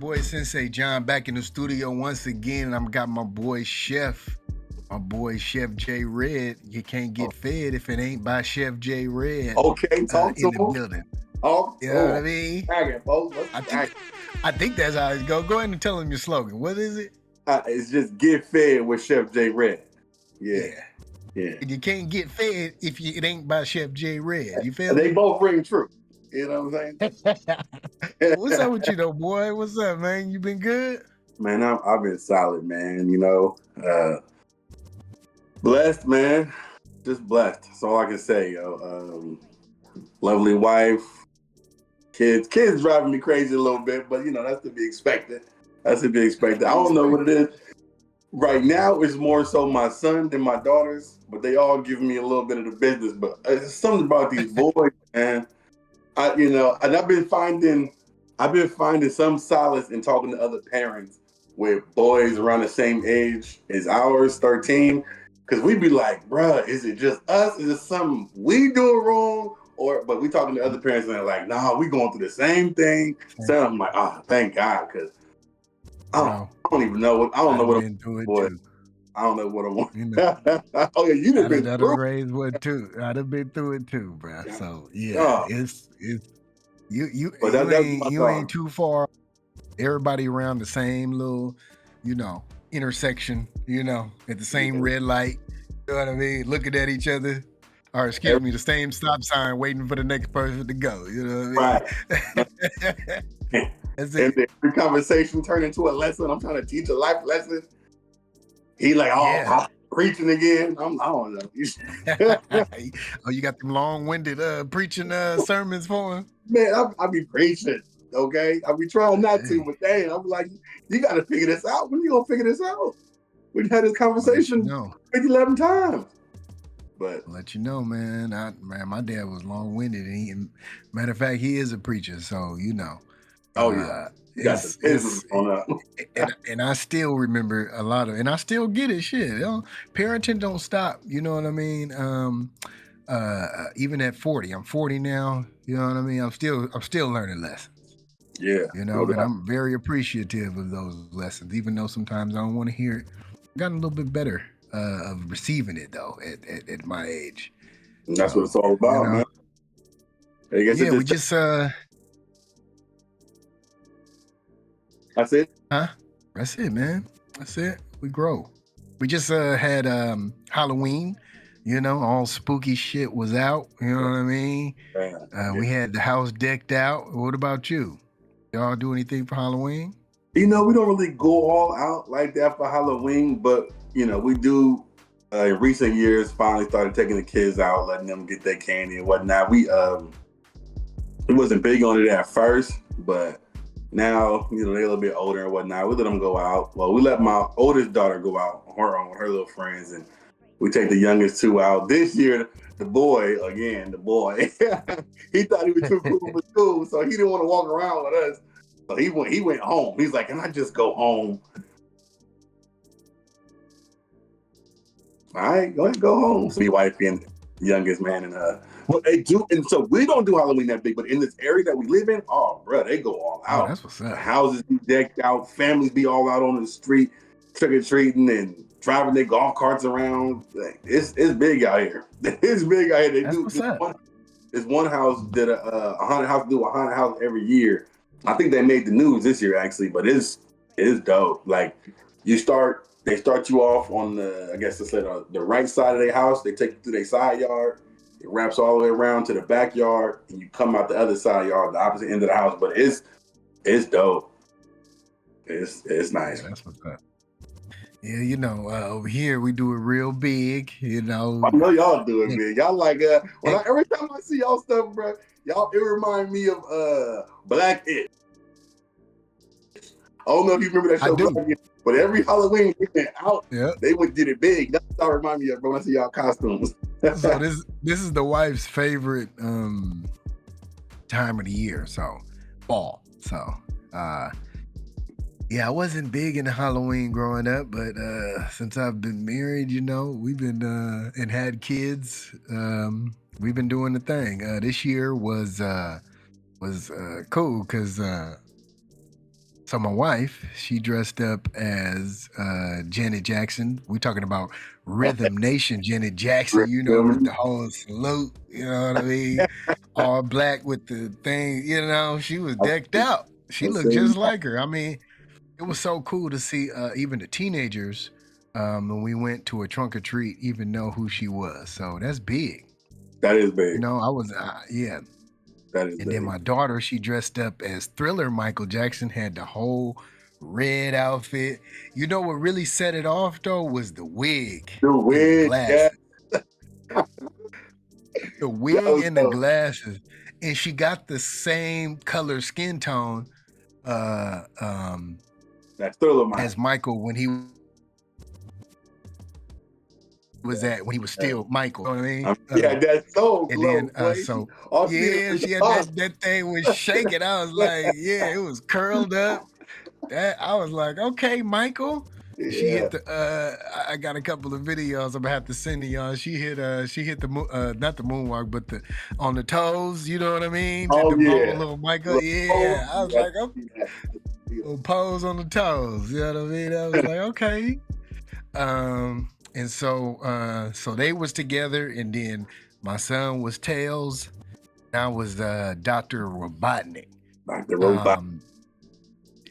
boy Sensei John back in the studio once again, and I've got my boy Chef J Red. You can't get fed if it ain't by Chef J Red. Okay, talk to in the him. building. Talk You know what I mean? I think that's how it go. Go ahead and tell him your slogan. What is it? It's just get fed with Chef J Red. Yeah. And you can't get fed if it ain't by Chef J Red. You feel They me? both ring true. You know what I'm saying? What's up with you though, boy? What's up, man? You been good? Man, I've been solid, man. Blessed, man. Just blessed. That's all I can say, yo. Lovely wife, kids driving me crazy a little bit, but that's to be expected. I don't know what it is. Right now, it's more so my son than my daughters, but they all give me a little bit of the business. But it's something about these boys, man. And I've been finding some solace in talking to other parents with boys around the same age as ours, 13, because we be like, bruh, is it just us? Is it something we do wrong? But we talking to other parents and they're like, nah, we going through the same thing. So I'm like, thank God, because I don't even know what I don't know what I'm doing. I don't know what I want. Oh yeah, you done been through it. Raised one too. I'd have been through it too, bro. So yeah, it's you ain't too far. Everybody around the same little, intersection. At the same red light. You know what I mean? Looking at each other. Or excuse me, the same stop sign, waiting for the next person to go. You know what I mean? Right. And the conversation turned into a lesson. I'm trying to teach a life lesson. He like, I'm preaching again. I don't know. Oh, you got them long-winded preaching sermons for him? Man, I be preaching, okay? I be trying not to, but dang, I'm like, you got to figure this out. When you gonna figure this out? We've had this conversation 11 times. But I'll let you know, man. My dad was long-winded, and matter of fact, he is a preacher, so and I still remember a lot of, and I still get it. Shit, parenting don't stop. You know what I mean? Even at 40, I'm 40 now. You know what I mean? I'm still learning lessons. Yeah, and I'm very appreciative of those lessons, even though sometimes I don't want to hear it. I've gotten a little bit better of receiving it though at my age. And that's what it's all about, man. We just That's it? Huh? That's it, man. That's it. We grow. We just had Halloween, all spooky shit was out. You know what I mean? We had the house decked out. What about you? Y'all do anything for Halloween? We don't really go all out like that for Halloween, but we do in recent years finally started taking the kids out, letting them get their candy and whatnot. We wasn't big on it at first, but now, they're a little bit older and whatnot. We let them go out. Well, we let my oldest daughter go out on her own with her little friends, and we take the youngest two out. This year, the boy, he thought he was too cool for school, so he didn't want to walk around with us. So he went home. He's like, can I just go home? All right, go ahead, go home. So, wifey and the youngest man, and well, they do, and so we don't do Halloween that big, but in this area that we live in, bro, they go all out. That's what's up. The houses be decked out, families be all out on the street, trick-or-treating and driving their golf carts around. It's big out here. It's big out here. This one house did a haunted house, do a haunted house every year. I think they made the news this year, actually, but it's dope. Like, they start you off on the right side of their house. They take you through their side yard. It wraps all the way around to the backyard, and you come out the other side yard, the opposite end of the house. But it's dope. It's nice. Yeah, that's what's up. Yeah, over here we do it real big. I know y'all do it big. Y'all like every time I see y'all stuff, bro, it reminds me of Black It. I don't know if you remember that show, Black It, but every Halloween we went out, they would get it big. That's what I remind me of, bro, when I see y'all costumes. So this is the wife's favorite time of the year, so fall. So I wasn't big into Halloween growing up, but since I've been married, we've been and had kids, we've been doing the thing. This year was cool because So my wife, she dressed up as Janet Jackson. We're talking about Rhythm Nation Janet Jackson, you know, with the whole salute, you know what I mean? All black with the thing, you know, she was decked out. She looked just like her. I mean, it was so cool to see even the teenagers when we went to a trunk or treat even know who she was. So that's big. That is big. You know, I was, yeah. That is And big. then my daughter, she dressed up as Thriller Michael Jackson, had the whole red outfit. You know what really set it off though was the wig. The wig, and the glasses. yeah. The wig and the glasses. And she got the same color skin tone that Thriller Michael. as Michael when he was when he was still Michael. You know what I mean? Yeah, that's so and then so yeah, she had that thing was shaking. I was like, yeah, it was curled up. That I was like, okay, Michael. Yeah. She hit the I got a couple of videos I'm gonna have to send to y'all. She hit the not the moonwalk, but the on the toes, you know what I mean? Oh, the yeah. Little Michael. Yeah. I was like, okay. Little pose on the toes. You know what I mean? I was like, okay. And so they was together, and then my son was Tails, and I was Dr. Robotnik. Dr. Robotnik.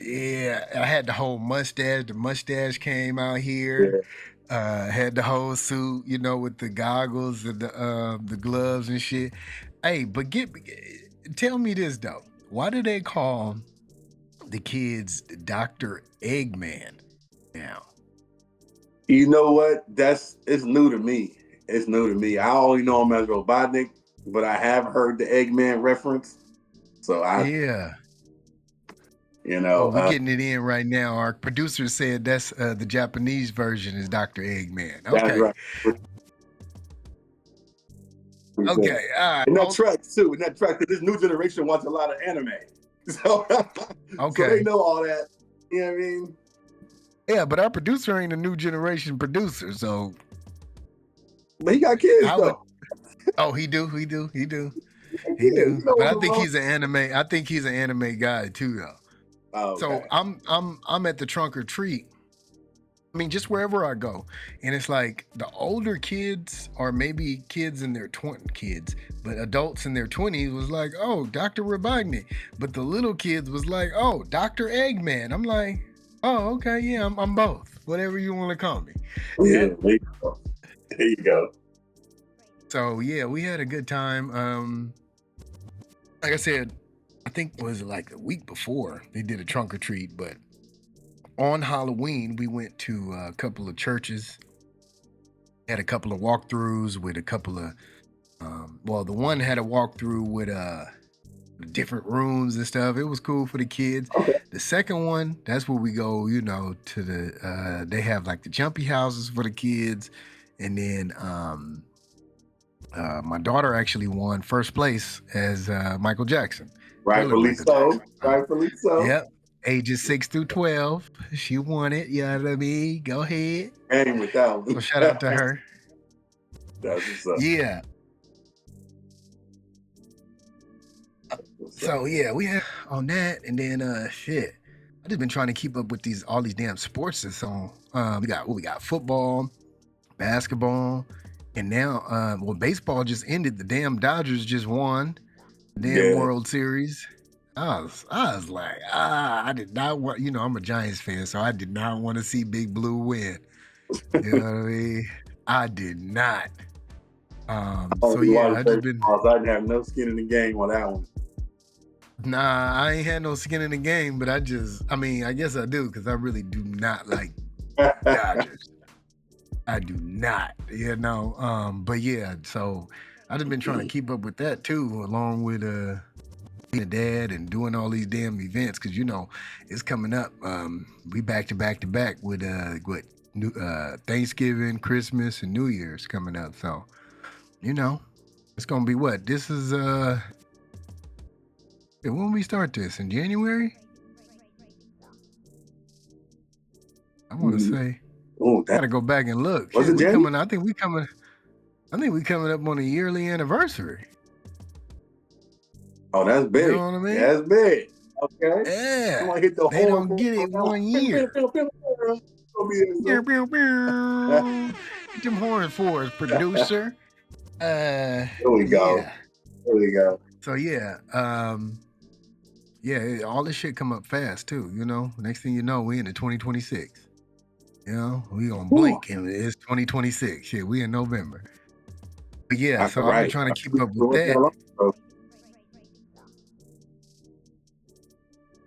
Yeah, I had the whole mustache. The mustache came out here. Yeah. Had the whole suit, you know, with the goggles and the gloves and shit. Hey, but tell me this though. Why do they call the kids Dr. Eggman now? You know what? It's new to me. It's new to me. I only know him as Robotnik, but I have heard the Eggman reference. So yeah. You know, we're getting it in right now. Our producer said that's the Japanese version is Dr. Eggman. Okay. That's right. Okay. All right. And that track too. And that track, because this new generation wants a lot of anime. So, okay. So they know all that. You know what I mean? Yeah, but our producer ain't a new generation producer, so. But he got kids though. Oh, he do. But I think he's an anime. I think he's an anime guy too, though. Oh, okay. So I'm at the trunk or treat. I mean, just wherever I go, and it's like the older kids, or maybe kids in their 20s, but adults in their 20s was like, "Oh, Dr. Robotnik," but the little kids was like, "Oh, Dr. Eggman." I'm like, "Oh, okay, yeah, I'm both. Whatever you want to call me." Yeah, there you go. So yeah, we had a good time. Like I said, I think it was like a week before they did a trunk or treat, but on Halloween we went to a couple of churches, had a couple of walkthroughs with a couple of the one had a walkthrough with different rooms and stuff. It was cool for the kids. Okay. The second one, that's where we go, you know, to the they have like the jumpy houses for the kids, and then my daughter actually won first place as Michael Jackson. Rightfully so. Rightfully so. Yep. Ages 6 through 12. She won it. You know what I mean? Go ahead. Hang with that one. So shout out to her. That's what's up. Yeah. So yeah, we had on that, and then shit. I just been trying to keep up with all these damn sports that's on. We got football, basketball, and now baseball just ended. The damn Dodgers just won the damn World Series. I was like, I did not want, you know, I'm a Giants fan, so I did not want to see Big Blue win. You know what I mean? I did not. So yeah, I didn't have no skin in the game on that one. Nah, I ain't had no skin in the game, but I guess I do, because I really do not like Dodgers. I do not, you know. But yeah, so I just been trying to keep up with that too, along with being a dad and doing all these damn events, because you know it's coming up. We back to back with Thanksgiving, Christmas, and New Year's coming up. So you know it's gonna be what? This is when we start this in January. I want to say. Oh, gotta go back and look. Was it January? I think we coming up on a yearly anniversary. Oh, that's big. You know what I mean? That's big. Okay. Yeah, Somebody hit the they horn don't for get it 1 year. Pew, pew, pew. Get them horns for us, producer. There we go. Yeah. There we go. So yeah, yeah, all this shit come up fast too. You know, next thing you know, we into 2026. You know, we gonna blink and it's 2026. Shit, we in November. But yeah, so I've been Right. trying to keep up with that.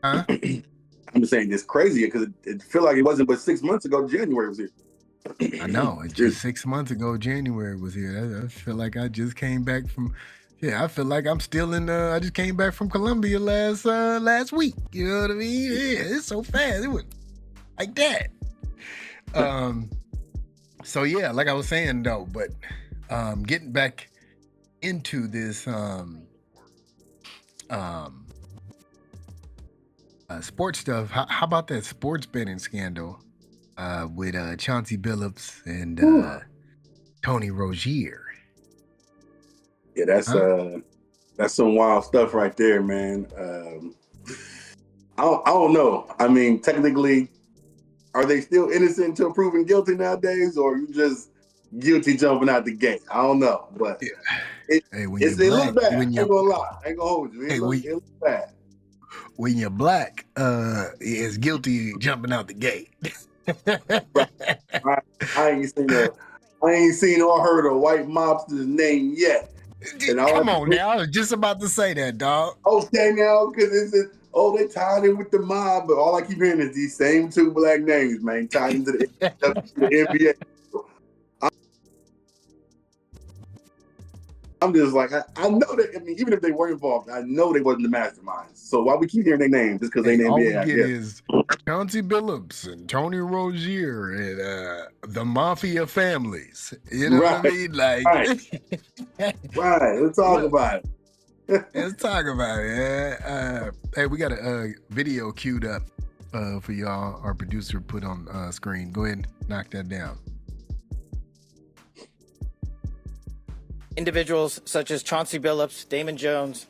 Huh? I'm just saying it's crazy because it feel like it wasn't but 6 months ago. January was here. I know. It's just 6 months ago. January was here. I feel like I just came back from. Yeah, I feel like I'm still in. I just came back from Colombia last week. You know what I mean? Yeah, it's so fast. It was like that. So yeah, like I was saying though, but getting back into this sports stuff. How about that sports betting scandal with Chauncey Billups and Tony Rozier? Yeah, that's some wild stuff right there, man. I don't know. I mean, technically, are they still innocent until proven guilty nowadays, or you just guilty jumping out the gate? I don't know, but it looks bad. I ain't gonna lie. I ain't gonna hold you. It looks bad. When you're black, it's guilty jumping out the gate. Right. I ain't seen or heard a white mobster's name yet. Come on now, I was just about to say that, dog. Okay, now because they tied in with the mob, but all I keep hearing is these same two black names, man, tied into the NBA. I'm just like, I know that. I mean, even if they were involved, I know they wasn't the masterminds. So why we keep hearing their names just because they named all we get is Chauncey Billups and Tony Rozier and the mafia families. You know what I mean? Like, right. Let's talk about it. Let's talk about it. Hey, we got a video queued up for y'all. Our producer put on screen. Go ahead and knock that down. Individuals such as Chauncey Billups, Damon Jones,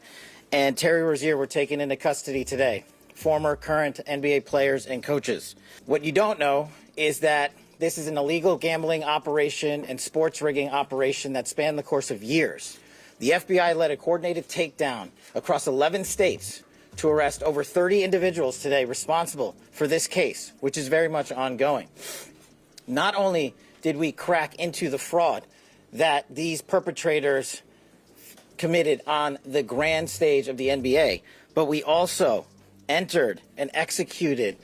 and Terry Rozier were taken into custody today. Former, current NBA players and coaches. What you don't know is that this is an illegal gambling operation and sports rigging operation that spanned the course of years. The FBI led a coordinated takedown across 11 states to arrest over 30 individuals today responsible for this case, which is very much ongoing. Not only did we crack into the fraud that these perpetrators committed on the grand stage of the NBA, but we also entered and executed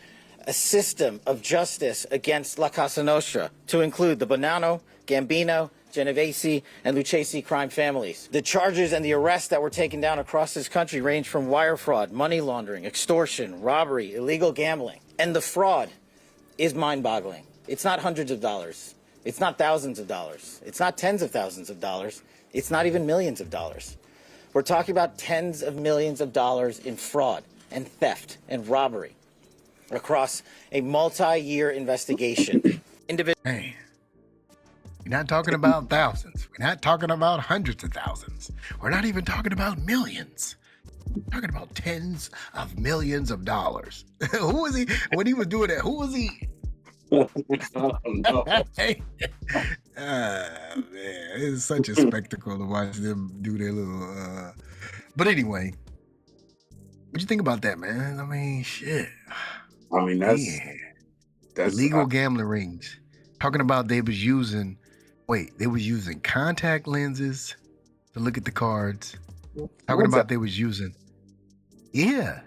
a system of justice against La Casa Nostra to include the Bonanno, Gambino, Genovese, and Lucchese crime families. The charges and the arrests that were taken down across this country range from wire fraud, money laundering, extortion, robbery, illegal gambling. And the fraud is mind-boggling. It's not hundreds of dollars. It's not thousands of dollars. It's not tens of thousands of dollars. It's not even millions of dollars. We're talking about tens of millions of dollars in fraud and theft and robbery across a multi-year investigation. Hey, we're not talking about thousands. We're not talking about hundreds of thousands. We're not even talking about millions. We're talking about tens of millions of dollars. Who was he? When he was doing that, who was he? No. Man, it's such a spectacle to watch them do their little. But anyway, what you think about that, man? I mean, shit. I mean, that's illegal gambling rings. Talking about they was using contact lenses to look at the cards. Talking about they was using. Yeah.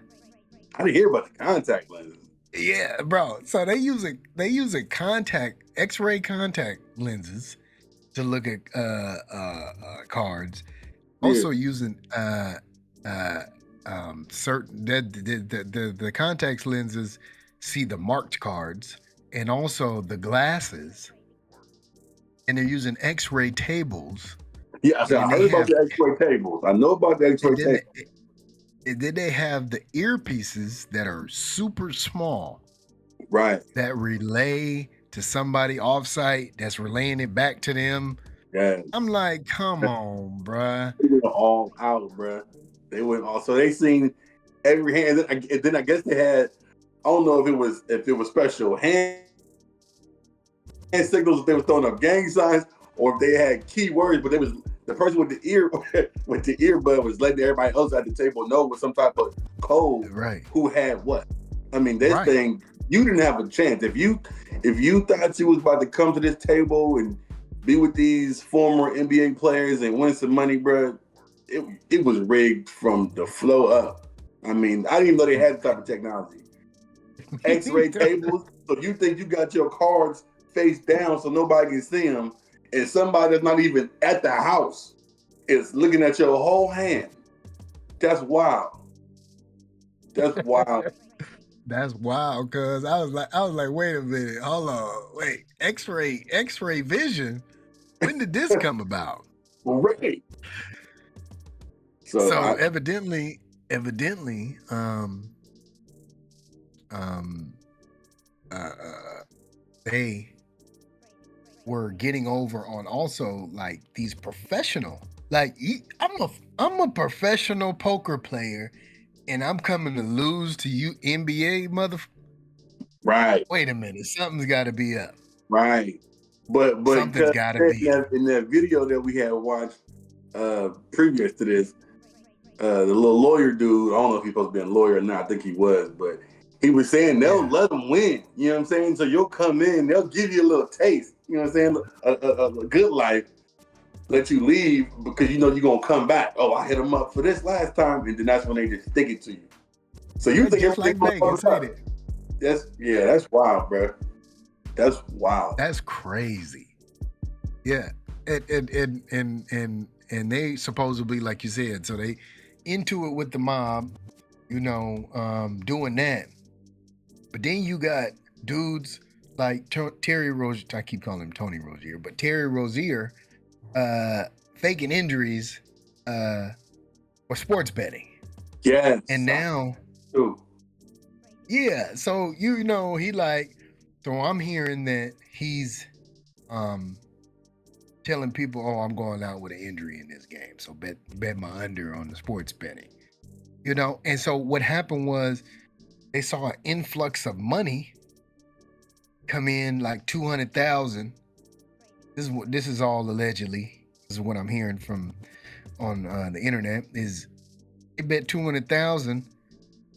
I didn't hear about the contact lenses. Yeah, bro. So they using X-ray contact lenses to look at cards. Also using certain the contact lenses see the marked cards and also the glasses, and they're using X-ray tables. Yeah, I heard about the X-ray tables. I know about the X-ray tables. And then they have the earpieces that are super small. Right. That relay to somebody offsite that's relaying it back to them. Yeah. I'm like, come on, bruh. They went all out, bruh. They went all. So they seen every hand. And then I guess they had, I don't know if it was special hand signals, if they were throwing up gang signs, or if they had key words, but the person with the earbud was letting everybody else at the table know with some type of code who had what. I mean, this thing, you didn't have a chance. If you thought you was about to come to this table and be with these former NBA players and win some money, bro, it was rigged from the flow up. I mean, I didn't even know they had the type of technology. X-ray tables, so you think you got your cards face down so nobody can see them, and somebody that's not even at the house is looking at your whole hand. That's wild. That's wild. That's wild, cuz I was like, wait a minute, hold on, wait, X-ray vision? When did this come about? Right. So evidently, they were getting over on also like these professional, like I'm a professional poker player, and I'm coming to lose to you NBA Right. Wait a minute, something's got to be up. Right. But something's got to be in that video that we had watched previous to this, the little lawyer dude, I don't know if he's supposed to be a lawyer or not, I think he was, but he was saying they'll let them win. You know what I'm saying? So you'll come in, they'll give you a little taste. You know what I'm saying? A good life, let you leave because you know you're going to come back. Oh, I hit them up for this last time, and then that's when they just stick it to you. So you think just like Vegas, ain't it? That's wild, bro. That's wild. That's crazy. Yeah. And they supposedly, like you said, so they into it with the mob, you know, doing that. But then you got dudes like Terry Rozier, I keep calling him Tony Rozier, but Terry Rozier faking injuries for sports betting. Yes. And now, yeah, so you know, so I'm hearing that he's telling people, oh, I'm going out with an injury in this game, so bet my under on the sports betting. You know, and so what happened was they saw an influx of money come in, like 200,000. This is all allegedly. This is what I'm hearing from on the internet. Is they bet 200,000,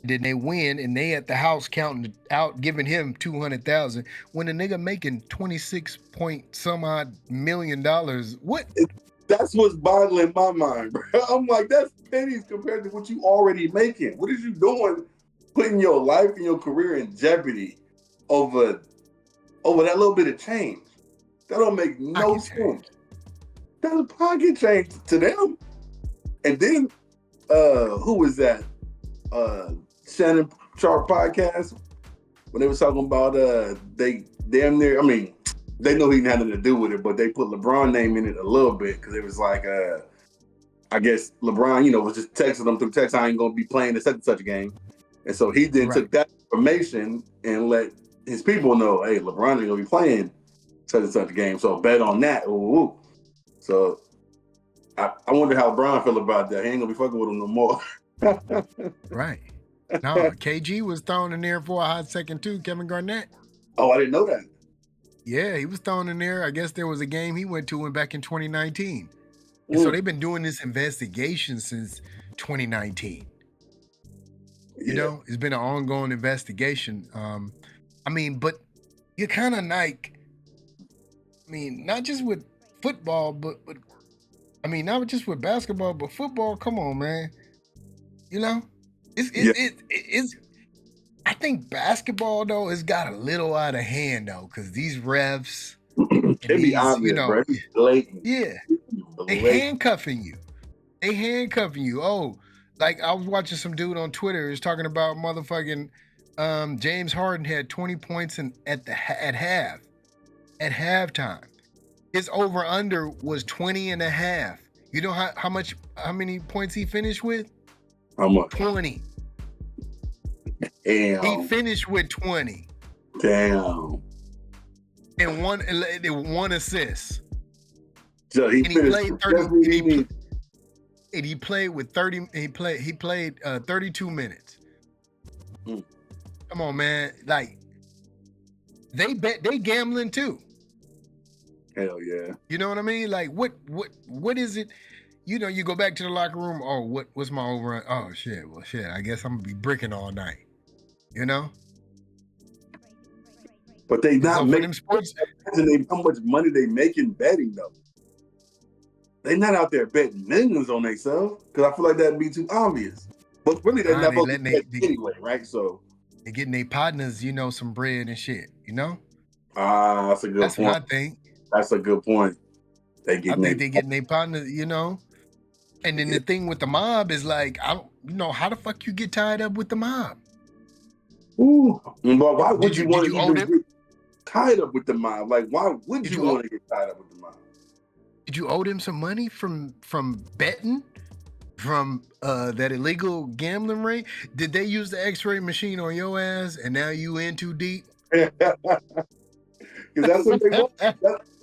then they win, and they at the house counting out, giving him 200,000 when the nigga making 26 point some odd million dollars. What? That's what's boggling my mind, bro. I'm like, that's pennies compared to what you already making. What is you doing, putting your life and your career in jeopardy over that little bit of change? That don't make no sense. That's a pocket change to them. And then, who was that? Shannon Sharp podcast, when they was talking about they damn near, I mean, they know he had nothing to do with it, but they put LeBron name in it a little bit because it was like, I guess LeBron, you know, was just texting them through text, I ain't gonna be playing the such and such game. And so he then took that information and let his people know, hey, LeBron ain't gonna be playing such and such game, so bet on that. Ooh. So I wonder how LeBron feel about that. He ain't gonna be fucking with him no more. Right. No, KG was thrown in there for a hot second too, Kevin Garnett. Oh, I didn't know that. Yeah, he was thrown in there. I guess there was a game he went to back in 2019. And so they've been doing this investigation since 2019. You know, it's been an ongoing investigation. I mean, but you're kind of like, I mean, not just with football, but I mean, not just with basketball, but football. Come on, man. You know, it's I think basketball though has got a little out of hand though, because these refs, it be obvious, you know, bro. It's blatant. Yeah, they handcuffing you. Oh, like I was watching some dude on Twitter is talking about motherfucking James Harden had 20 points at halftime. His over under was 20 and a half. You know how many points he finished with? How much? 20. Damn. He finished with 20. Damn. And one assist. So he played 30. He played with 30. He played 32 minutes. Mm. Come on, man. Like, they gambling too. Hell yeah. You know what I mean? Like, what is it? You know, you go back to the locker room. Oh, what's my overrun? Oh shit. Well, shit. I guess I'm gonna be bricking all night. You know. But they not So for making them sports. how much money they making betting though. They not out there betting millions on themselves because I feel like that'd be too obvious. But really, they're not supposed to bet anyway, right? So they're getting their partners, you know, some bread and shit. You know. That's a good point. That's what I think. That's a good point. I think they're getting their partners, you know. And then the thing with the mob is like, I don't, you know, how the fuck you get tied up with the mob? Ooh, but why would you want to even get tied up with the mob? Like, why would you want to get tied up with the mob? Did you owe them some money from betting, from that illegal gambling ring? Did they use the X-ray machine on your ass, and now you in too deep? Because that's what they want.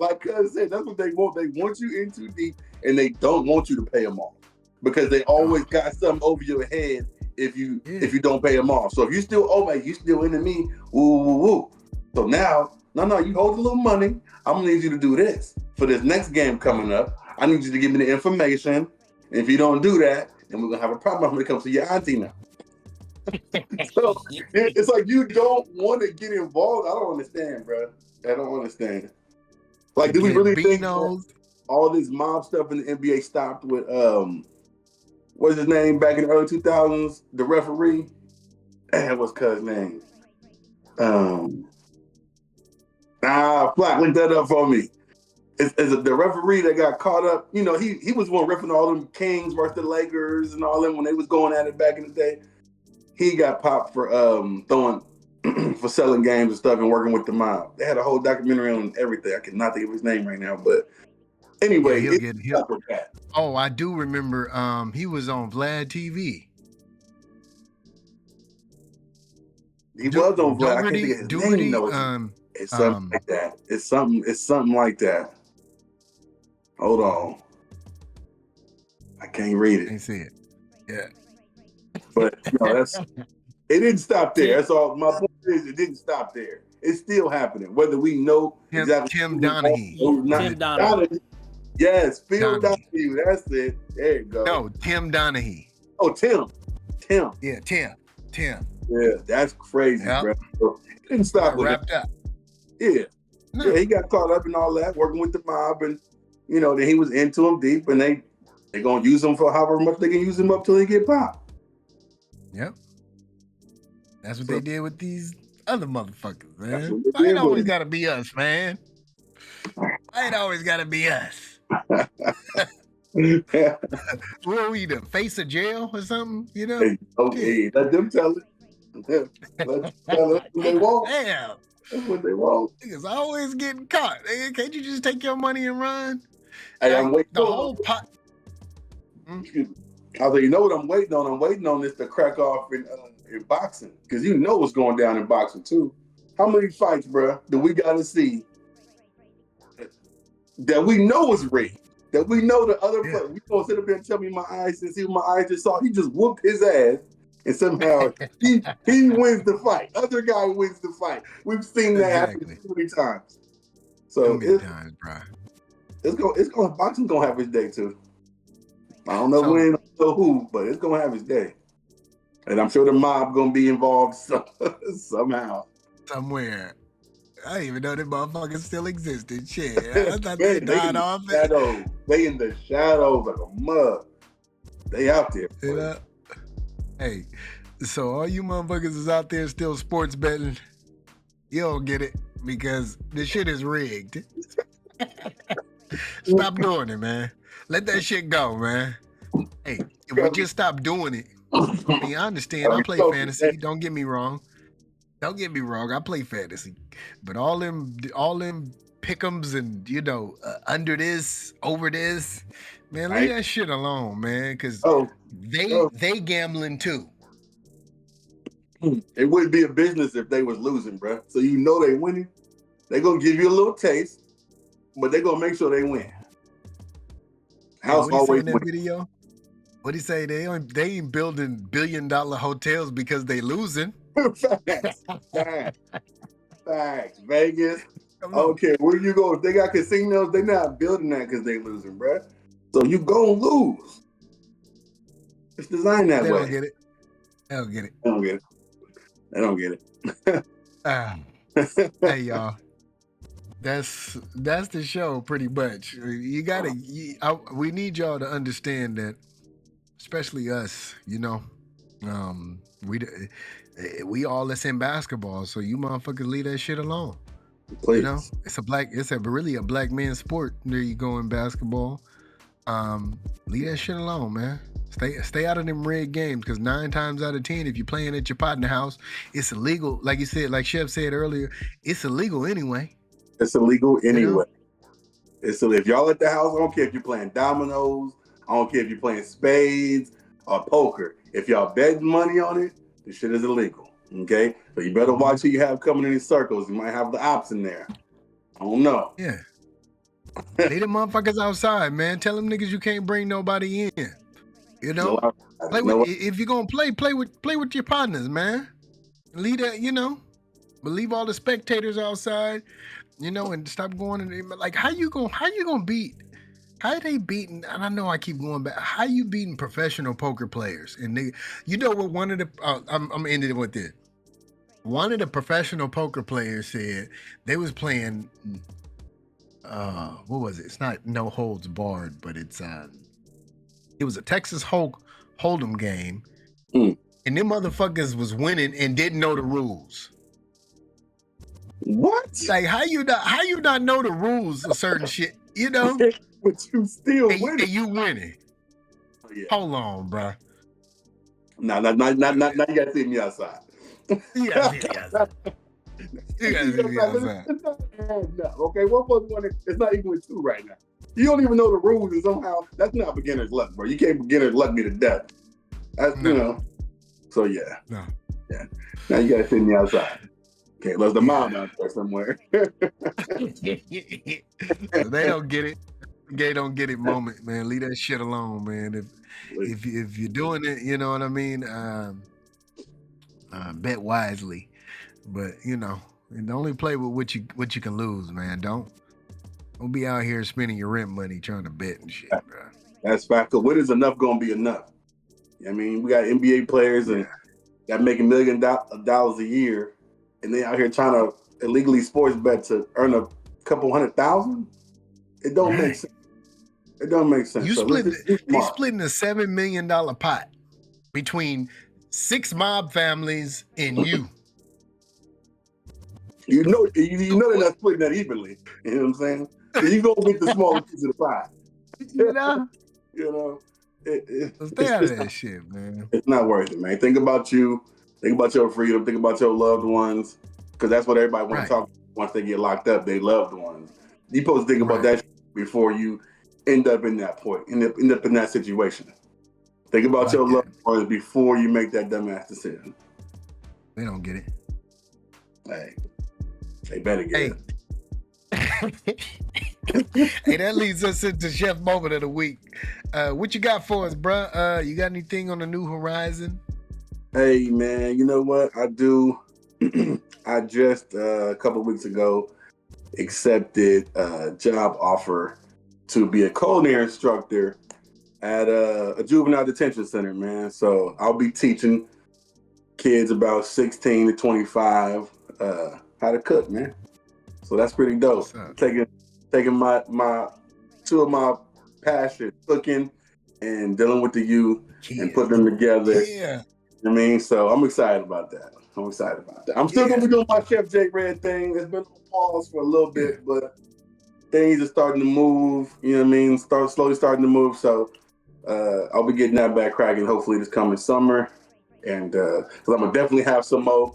Like Cuz said, that's what they want. They want you in too deep, and they don't want you to pay them off because they always got something over your head if you don't pay them off. So if you still owe me, you still into me. Woo woo woo. So now, no, you hold a little money. I'm gonna need you to do this for this next game coming up. I need you to give me the information. And if you don't do that, then we're gonna have a problem when it comes to your auntie now. So it's like you don't want to get involved. I don't understand, bro. I don't understand. Like, do we really think all this mob stuff in the NBA stopped with what's his name back in the early 2000s? The referee. What's Cuz name? Flack, link that up for me. Is the referee that got caught up? You know, he was one riffing all them Kings versus the Lakers and all them when they was going at it back in the day. He got popped for throwing for selling games and stuff and working with the mob. They had a whole documentary on everything. I cannot think of his name right now, but anyway, Oh, I do remember. He was on Vlad TV. He was on Vlad. I can't think of his name though. It's something like that. It's something like that. Hold on. I can't read it. I can't see it. Yeah. But you know, it didn't stop there. That's all. My point is, it didn't stop there. It's still happening. Whether we know exactly. Tim Donaghy. Tim Donaghy. Yes, Phil Donaghy. That's it. There you go. No, Tim Donaghy. Oh, Tim. Yeah, Tim. Yeah, that's crazy, bro. So it didn't stop with wrapped up. Yeah. No. Yeah, he got caught up in all that, working with the mob, and you know, then he was into him deep, and they gonna use him for however much they can use him up till he get popped. Yep. That's what they did with these other motherfuckers, man. Why it always gotta be us, man? Why it always gotta be us? What are we, the face of jail or something? You know? Hey, let them tell it. Let them tell it what they want. Damn. That's what they want. Niggas always getting caught. Can't you just take your money and run? Hey, I'm waiting. The whole pot. Excuse me. I was like, you know what I'm waiting on? I'm waiting on this to crack off in boxing. Because you know what's going down in boxing, too. How many fights, bro, do we got to see that we know is rigged? That we know the other player. You going to sit up there and tell me my eyes and see what my eyes just saw? He just whooped his ass. And somehow he wins the fight. Other guy wins the fight. We've seen that happen too many times. So boxing's gonna have its day too. I don't know when, I don't know who, but it's gonna have its day. And I'm sure the mob gonna be involved somehow. Somewhere. I didn't even know that motherfuckers still existed. Shit. I thought they died off. They in the shadows like a mug. They out there. Hey, so all you motherfuckers is out there still sports betting, you don't get it because this shit is rigged. Stop doing it, man. Let that shit go, man. Hey, if we just stop doing it, I mean, I understand. I play fantasy. Don't get me wrong. I play fantasy, but all them pick'ems and under this, over this, man, leave that shit alone, man. Because they gambling too. It wouldn't be a business if they was losing, bro. So you know they winning. They gonna give you a little taste, but they gonna make sure they win. House always in that video. What'd he say? They ain't building $1 billion hotels because they losing. Facts. Facts. Facts. Vegas. Come I don't on. care where you go. If they got casinos, they not building that because they losing, bro. So you gonna lose. It's designed that They way. don't get it. They don't get it. They don't get it. They don't get it. Hey, y'all. That's the show, pretty much. You gotta. We need y'all to understand that, especially us. You know, we all that's in basketball. So you motherfuckers leave that shit alone. Please. You know, it's really a black man's sport. There you go in basketball. Leave that shit alone, man. Stay out of them red games, because 9 times out of 10, if you're playing at your partner house, it's illegal. Like you said, like Chef said earlier, it's illegal anyway. It's illegal anyway. You know? It's if y'all at the house, I don't care if you're playing dominoes, I don't care if you're playing spades or poker. If y'all betting money on it, this shit is illegal. Okay? So you better watch who you have coming in these circles. You might have the ops in there. I don't know. Yeah. Leave them motherfuckers outside, man. Tell them niggas you can't bring nobody in. You know? If you're gonna play with your partners, man. Leave that, you know. But leave all the spectators outside, you know, and stop going and like how you gonna beat? How are they beating? And I know I keep going back. How you beating professional poker players? And they, you know what? One of the I'm ending it with this. One of the professional poker players said they was playing. What was it? It's not no holds barred, but it was a Texas Hold'em game, and them motherfuckers was winning and didn't know the rules. What? Like how you not know the rules of certain shit, you know? But you still winning. And you winning. Oh, yeah. Hold on, bro. Now you gotta see me outside. You gotta see me outside. You gotta see me outside. Okay, 1 plus 1 it's not equal to 2 right now. You don't even know the rules, and somehow that's not beginner's luck, bro. You can't beginner's luck me to death. That's you know. So yeah. No. Yeah. Now you gotta see me outside. Okay, unless the mom out there somewhere. They don't get it. They don't get it moment, man. Leave that shit alone, man. If you're doing it, you know what I mean? Bet wisely. But you know, and only play with what you can lose, man. Don't be out here spending your rent money trying to bet and shit, bro. That's fact. Cause when is enough gonna be enough? I mean, we got NBA players and that making $1 million a year, and they out here trying to illegally sports bet to earn a couple $100,000. It don't make sense. It don't make sense. He's splitting a $7 million pot between 6 mob families and you. You know they're not splitting that evenly. You know what I'm saying? So you go get the smaller piece of the pie. You know? You know? Stay out of that shit, man. It's not worth it, man. Think about you. Think about your freedom. Think about your loved ones. Because that's what everybody wants to talk about once they get locked up, they loved ones. You supposed to think about that before you end up in that point, end up in that situation. Think about your loved ones before you make that dumbass decision. They don't get it. Hey, they better get it. Hey, that leads us into Chef Moment of the Week. What you got for us, bruh? You got anything on the new horizon? Hey, man, you know what? I do. I just, a couple of weeks ago, accepted a job offer to be a culinary instructor at a juvenile detention center, man. So I'll be teaching kids about 16 to 25 how to cook, man. So that's pretty dope. Taking my 2 of my passions, cooking and dealing with the youth and putting them together. Yeah. I mean, so I'm excited about that. I'm still gonna be doing my Chef J Red thing. It's been a pause for a little bit, but things are starting to move. You know what I mean? Slowly starting to move. So I'll be getting that back cracking hopefully this coming summer, and because I'm gonna definitely have some more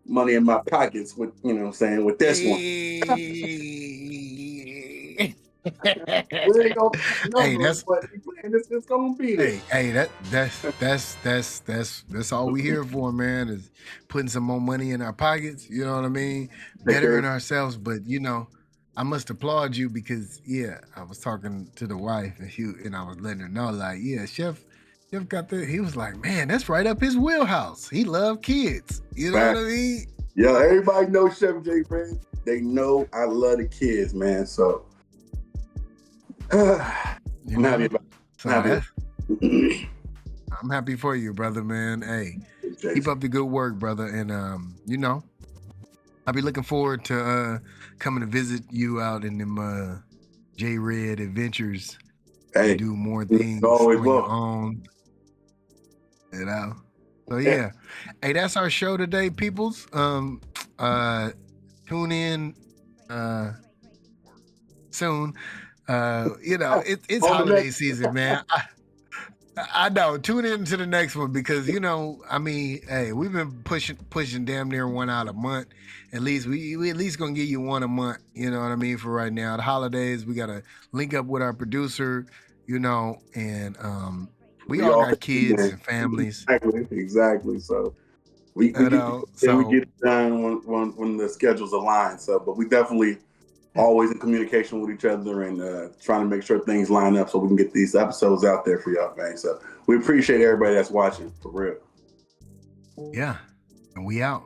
money in my pockets with, you know what I'm saying, with this one. Hey, it's gonna be there. Hey, that's all we here for, man, is putting some more money in our pockets, you know what I mean? Bettering ourselves, but you know, I must applaud you because I was talking to the wife and I was letting her know, like, Chef Jeff got the. He was like, man, that's right up his wheelhouse. He loved kids. You know what I mean? Yo, everybody knows Chef J, man. They know I love the kids, man. So I'm happy about it. I'm happy for you, brother, man. Hey, keep up the good work, brother. And I'll be looking forward to coming to visit you out in them J Red adventures. Hey, do more things always on your own. You know. So yeah. Hey, that's our show today, peoples. Tune in soon. It's holiday season, man. I know. Tune in to the next one because hey, we've been pushing damn near one out a month. At least we at least gonna give you one a month. You know what I mean? For right now, the holidays, we gotta link up with our producer. And we all got kids and families. Exactly. So we get it done when the schedules align. So, but we definitely always in communication with each other and trying to make sure things line up so we can get these episodes out there for y'all, man. So we appreciate everybody that's watching, for real. Yeah, and we out.